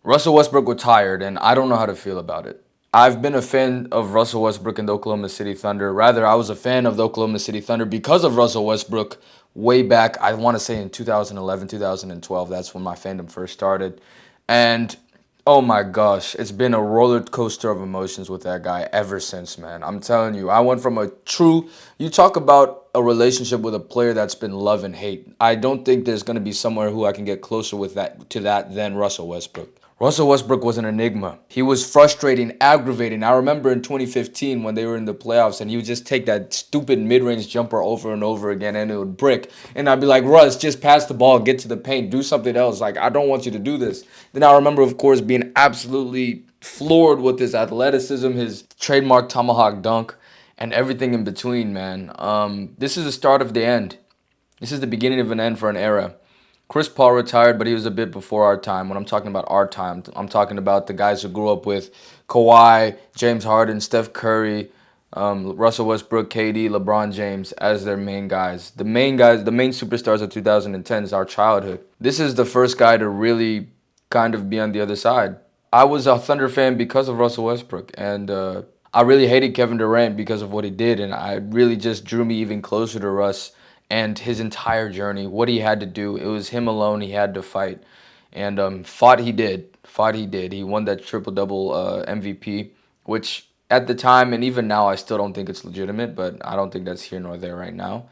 Russell Westbrook retired, and I don't know how to feel about it. I've been a fan of Russell Westbrook and the Oklahoma City Thunder. Rather, I was a fan of the Oklahoma City Thunder because of Russell Westbrook way back, I want to say in 2011, 2012. That's when my fandom first started. And oh my gosh, it's been a roller coaster of emotions with that guy ever since, man. I'm telling you, I went from a true, you talk about a relationship with a player that's been love and hate. I don't think there's going to be somewhere who I can get closer with that to that than Russell Westbrook. Russell Westbrook was an enigma. He was frustrating, aggravating. I remember in 2015 when they were in the playoffs and he would just take that stupid mid-range jumper over and over again and it would brick. And I'd be like, Russ, just pass the ball, get to the paint, do something else. Like, I don't want you to do this. Then I remember, of course, being absolutely floored with his athleticism, his trademark tomahawk dunk, and everything in between, man. This is the start of the end. This is the beginning of an end for an era. Chris Paul retired, but he was a bit before our time. When I'm talking about our time, I'm talking about the guys who grew up with Kawhi, James Harden, Steph Curry, Russell Westbrook, KD, LeBron James as their main guys. The main superstars of 2010 is our childhood. This is the first guy to really kind of be on the other side. I was a Thunder fan because of Russell Westbrook, and I really hated Kevin Durant because of what he did, and I really just drew me even closer to Russ and his entire journey, what he had to do. It was him alone he had to fight, and fought he did. Fought he did. He won that triple double MVP, which at the time and even now I still don't think it's legitimate, but I don't think that's here nor there right now.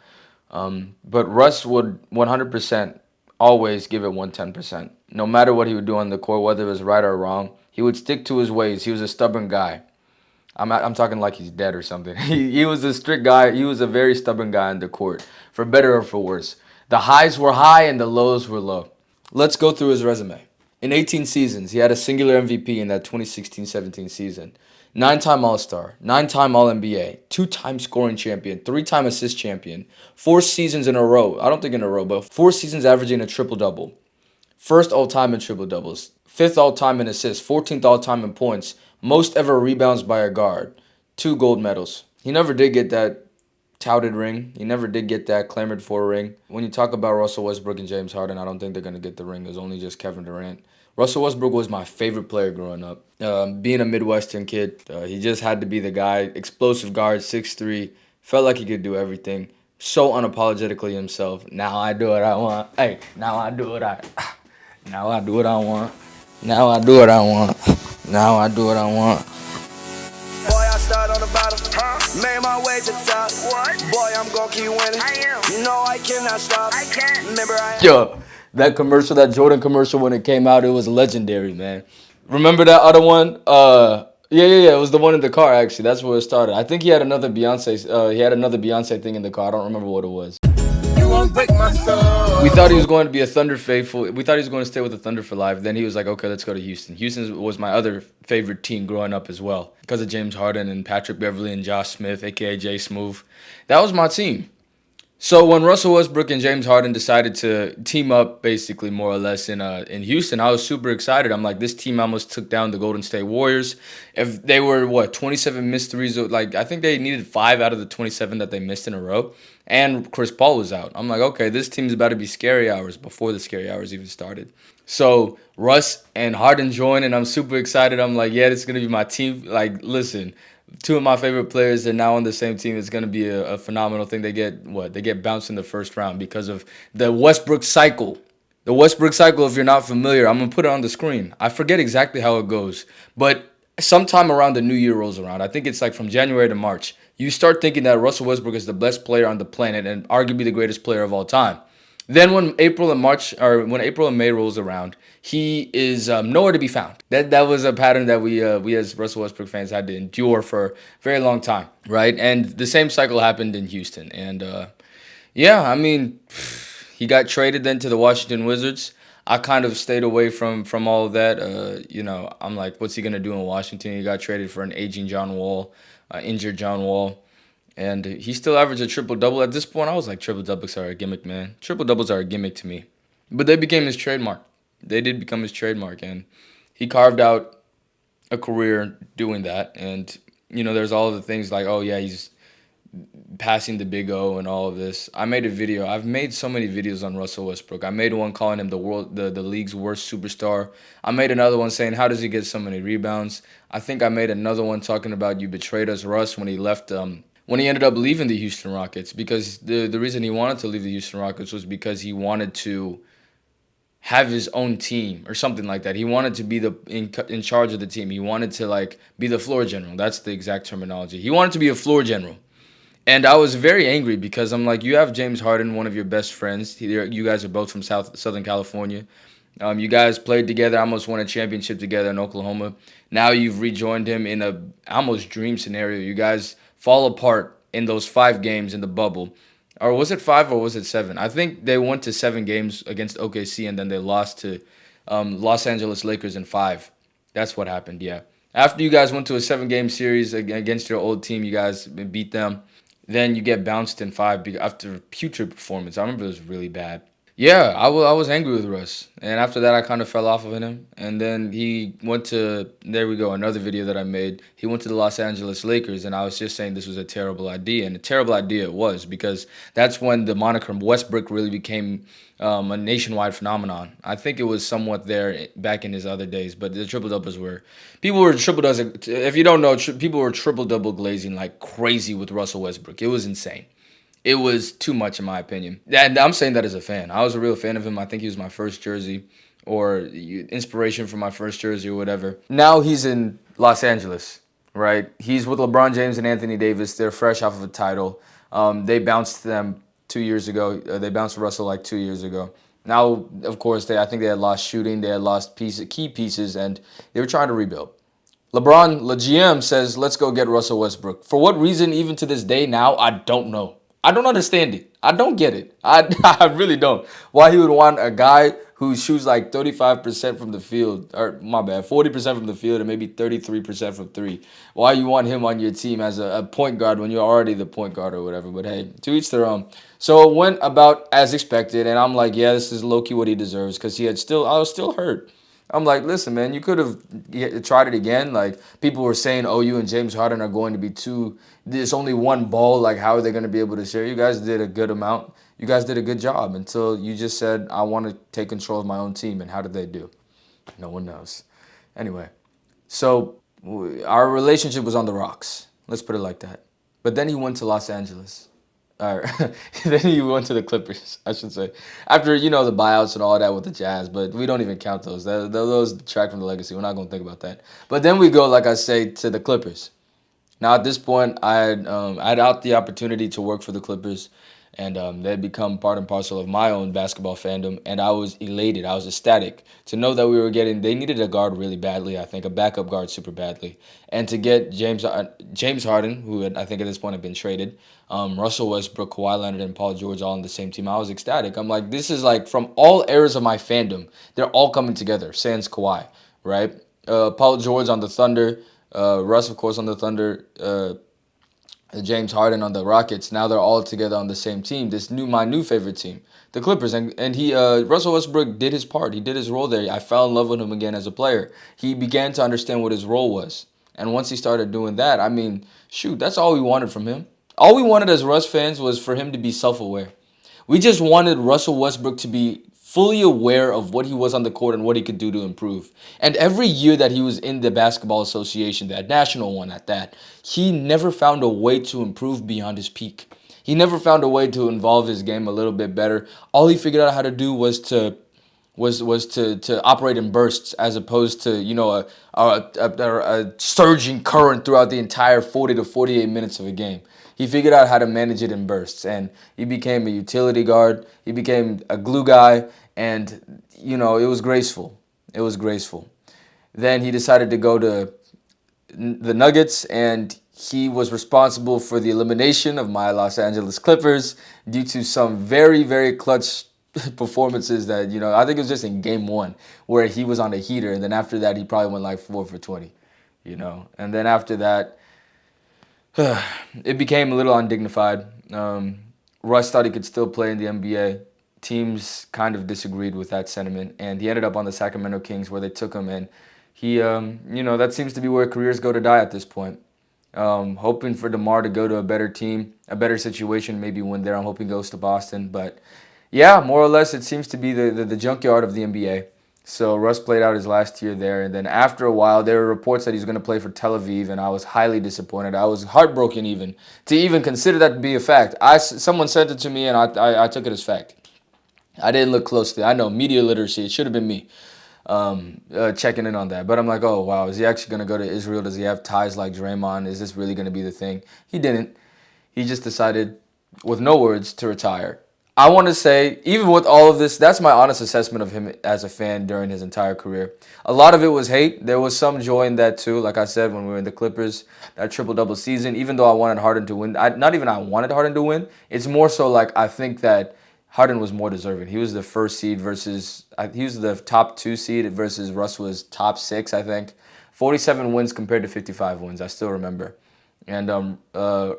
But Russ would 100% always give it 110%. No matter what he would do on the court, whether it was right or wrong, he would stick to his ways. He was a stubborn guy. I'm talking like he's dead or something. He was a strict guy. He was a very stubborn guy on the court, for better or for worse. The highs were high and the lows were low. Let's go through his resume. In 18 seasons, he had a singular MVP in that 2016-17 season. Nine-time All-Star, nine-time All-NBA, two-time scoring champion, three-time assist champion, 4 seasons in a row. I don't think in a row, but 4 seasons averaging a triple-double. First all-time in triple-doubles, fifth all-time in assists, 14th all-time in points, most ever rebounds by a guard, 2 gold medals. He never did get that touted ring. He never did get that clamored for ring. When you talk about Russell Westbrook and James Harden, I don't think they're going to get the ring. It was only just Kevin Durant. Russell Westbrook was my favorite player growing up. Being a Midwestern kid, he just had to be the guy. Explosive guard, 6'3", felt like he could do everything. So unapologetically himself. Now I do what I want. Hey, now I do what I... Now I do what I want. Now I do what I want. Now I do what I want. Boy, I start on the bottom, made my way to the top. What? Boy, I'm gonna keep winning. I am. You know I cannot stop. I can't. Remember Yo, that commercial, that Jordan commercial when it came out, it was legendary, man. Remember that other one? Yeah. It was the one in the car actually. That's where it started. I think he had another Beyonce. He had another Beyonce thing in the car. I don't remember what it was. you won't break my soul. We thought he was going to be a Thunder faithful. We thought he was going to stay with the Thunder for life. Then he was like, okay, let's go to Houston. Houston was my other favorite team growing up as well because of James Harden and Patrick Beverly and Josh Smith, aka Jay Smooth. That was my team. So when Russell Westbrook and James Harden decided to team up, basically more or less in Houston, I was super excited. I'm like, this team almost took down the Golden State Warriors. If they were 27 missed threes, like I think they needed 5 out of the 27 that they missed in a row, and Chris Paul was out. I'm like, okay, this team's about to be scary hours before the scary hours even started. So Russ and Harden joined, and I'm super excited. I'm like, yeah, this is gonna be my team. Like, listen. 2 of my favorite players are now on the same team. It's going to be a phenomenal thing. They get bounced in the first round because of the Westbrook cycle. The Westbrook cycle, if you're not familiar, I'm going to put it on the screen. I forget exactly how it goes, but sometime around the new year rolls around, I think it's like from January to March, you start thinking that Russell Westbrook is the best player on the planet and arguably the greatest player of all time. Then when April and May rolls around, he is nowhere to be found. That was a pattern that we as Russell Westbrook fans had to endure for a very long time, right? And the same cycle happened in Houston, and yeah, I mean, he got traded then to the Washington Wizards. I kind of stayed away from all of that. I'm like, what's he gonna do in Washington? He got traded for an aging John Wall, injured John Wall. And he still averaged a triple double. At this point, I was like, triple doubles are a gimmick, man. Triple doubles are a gimmick to me. But they became his trademark. They did become his trademark. And he carved out a career doing that. And, there's all of the things like, oh, yeah, he's passing the big O and all of this. I made a video. I've made so many videos on Russell Westbrook. I made one calling him the league's worst superstar. I made another one saying how does he get so many rebounds. I think I made another one talking about you betrayed us, Russ, when he left. When he ended up leaving the Houston Rockets, because the reason he wanted to leave the Houston Rockets was because he wanted to have his own team or something like that. He wanted to be in charge of the team. He wanted to like be the floor general. That's the exact terminology. He wanted to be a floor general. And I was very angry because I'm like, you have James Harden, one of your best friends. You guys are both from Southern California. You guys played together, almost won a championship together in Oklahoma. Now you've rejoined him in a almost dream scenario. You guys fall apart in those 5 games in the bubble. Or was it 5 or was it 7? I think they went to 7 games against OKC and then they lost to Los Angeles Lakers in 5. That's what happened, yeah. After you guys went to a 7 game series against your old team, you guys beat them. Then you get bounced in 5 after a putrid performance. I remember it was really bad. Yeah, I was angry with Russ. And after that, I kind of fell off of him. And then he went to, there we go, another video that I made. He went to the Los Angeles Lakers, and I was just saying this was a terrible idea. And a terrible idea it was because that's when the moniker Westbrook really became a nationwide phenomenon. I think it was somewhat there back in his other days, but the triple doubles were, people were triple double, if you don't know, people were triple double glazing like crazy with Russell Westbrook. It was insane. It was too much in my opinion. And I'm saying that as a fan. I was a real fan of him. I think he was my first jersey or inspiration for my first jersey or whatever. Now he's in Los Angeles, right? He's with LeBron James and Anthony Davis. They're fresh off of a title. They bounced them 2 years ago. They bounced Russell like 2 years ago. Now, of course, I think they had lost shooting. They had lost key pieces, and they were trying to rebuild. LeBron, the GM, says, let's go get Russell Westbrook. For what reason, even to this day now, I don't know. I don't understand it. I don't get it. I really don't. Why he would want a guy who shoots like 35% from the field, or my bad, 40% from the field and maybe 33% from three. Why you want him on your team as a point guard when you're already the point guard or whatever. But hey, to each their own. So it went about as expected, and I'm like, yeah, this is low-key what he deserves because I was still hurt. I'm like, listen, man, you could have tried it again. Like, people were saying, oh, you and James Harden are going to be two. There's only one ball. Like, how are they going to be able to share? You guys did a good amount. You guys did a good job until you just said, I want to take control of my own team. And how did they do? No one knows. Anyway, so our relationship was on the rocks. Let's put it like that. But then he went to Los Angeles. Or then he went to the Clippers, I should say. After, the buyouts and all that with the Jazz, but we don't even count those. Those detract from the legacy. We're not going to think about that. But then we go, like I say, to the Clippers. Now, at this point, I had out the opportunity to work for the Clippers, and they had become part and parcel of my own basketball fandom, and I was elated. I was ecstatic to know that they needed a guard really badly, I think, a backup guard super badly. And to get James Harden, who I think at this point had been traded, Russell Westbrook, Kawhi Leonard, and Paul George all on the same team, I was ecstatic. I'm like, this is like from all eras of my fandom, they're all coming together, sans Kawhi, right? Paul George on the Thunder, Russ, of course, on the Thunder, James Harden on the Rockets. Now they're all together on the same team. My new favorite team, the Clippers, and Russell Westbrook did his part. He did his role there. I fell in love with him again as a player. He began to understand what his role was, and once he started doing that, I mean, shoot, that's all we wanted from him. All we wanted as Russ fans was for him to be self-aware. We just wanted Russell Westbrook to be fully aware of what he was on the court and what he could do to improve. And every year that he was in the Basketball Association, that national one at that, he never found a way to improve beyond his peak. He never found a way to involve his game a little bit better. All he figured out how to do was to operate in bursts as opposed to a surging current throughout the entire 40 to 48 minutes of a game. He figured out how to manage it in bursts, and he became a utility guard. He became a glue guy, and it was graceful. It was graceful. Then he decided to go to the Nuggets, and he was responsible for the elimination of my Los Angeles Clippers due to some very, very clutch performances that, I think it was just in game 1 where he was on a heater, and then after that he probably went like 4 for 20, and then after that it became a little undignified. Russ thought he could still play in the NBA. Teams kind of disagreed with that sentiment, and he ended up on the Sacramento Kings where they took him, and he, that seems to be where careers go to die at this point. Hoping for DeMar to go to a better team, a better situation, maybe when there. I'm hoping goes to Boston. But yeah, more or less, it seems to be the junkyard of the NBA. So Russ played out his last year there, and then after a while, there were reports that he's going to play for Tel Aviv, and I was highly disappointed. I was heartbroken even to even consider that to be a fact. Someone sent it to me, and I took it as fact. I didn't look closely. I know media literacy. It should have been me checking in on that. But I'm like, oh wow, is he actually going to go to Israel? Does he have ties like Draymond? Is this really going to be the thing? He didn't. He just decided, with no words, to retire. I want to say, even with all of this, that's my honest assessment of him as a fan during his entire career. A lot of it was hate. There was some joy in that too. Like I said, when we were in the Clippers, that triple double season, even though I wanted Harden to win, not even I wanted Harden to win. It's more so like I think that Harden was more deserving. He was the first seed versus he was the top 2 seed versus Russ was top 6, I think. 47 wins compared to 55 wins. I still remember. And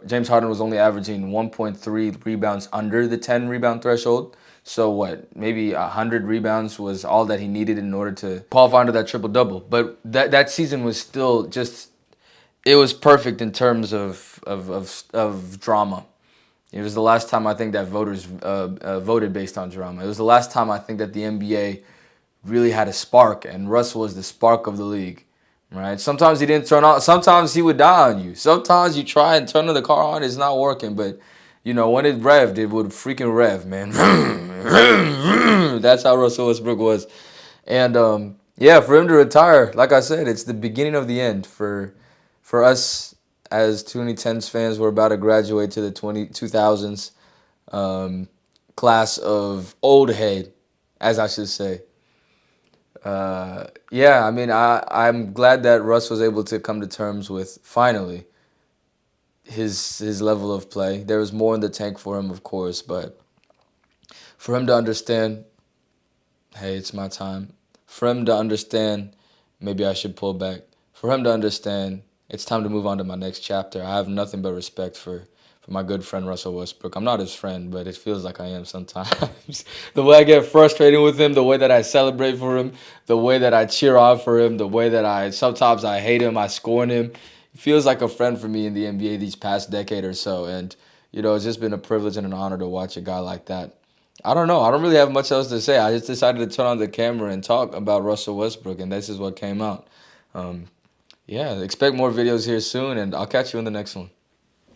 James Harden was only averaging 1.3 rebounds under the 10 rebound threshold. So what? Maybe 100 rebounds was all that he needed in order to qualify under that triple double. But that season was still just it was perfect in terms of drama. It was the last time I think that voters voted based on drama. It was the last time I think that the NBA really had a spark, and Russ was the spark of the league. Right? Sometimes he didn't turn on. Sometimes he would die on you. Sometimes you try and turn the car on, it's not working. But when it revved, it would freaking rev, man. That's how Russell Westbrook was. And yeah, for him to retire, like I said, it's the beginning of the end for us as 2010s fans. We're about to graduate to the 2000s class of old head, as I should say. Yeah, I mean, I'm glad that Russ was able to come to terms with finally his level of play. There was more in the tank for him, of course, but for him to understand, hey, it's my time. For him to understand, maybe I should pull back. For him to understand, it's time to move on to my next chapter. I have nothing but respect for my good friend Russell Westbrook. I'm not his friend, but it feels like I am sometimes. The way I get frustrated with him, the way that I celebrate for him, the way that I cheer on for him, the way that I sometimes I hate him, I scorn him. It feels like a friend for me in the NBA these past decade or so. And, it's just been a privilege and an honor to watch a guy like that. I don't know. I don't really have much else to say. I just decided to turn on the camera and talk about Russell Westbrook, and this is what came out. Yeah, expect more videos here soon, and I'll catch you in the next one.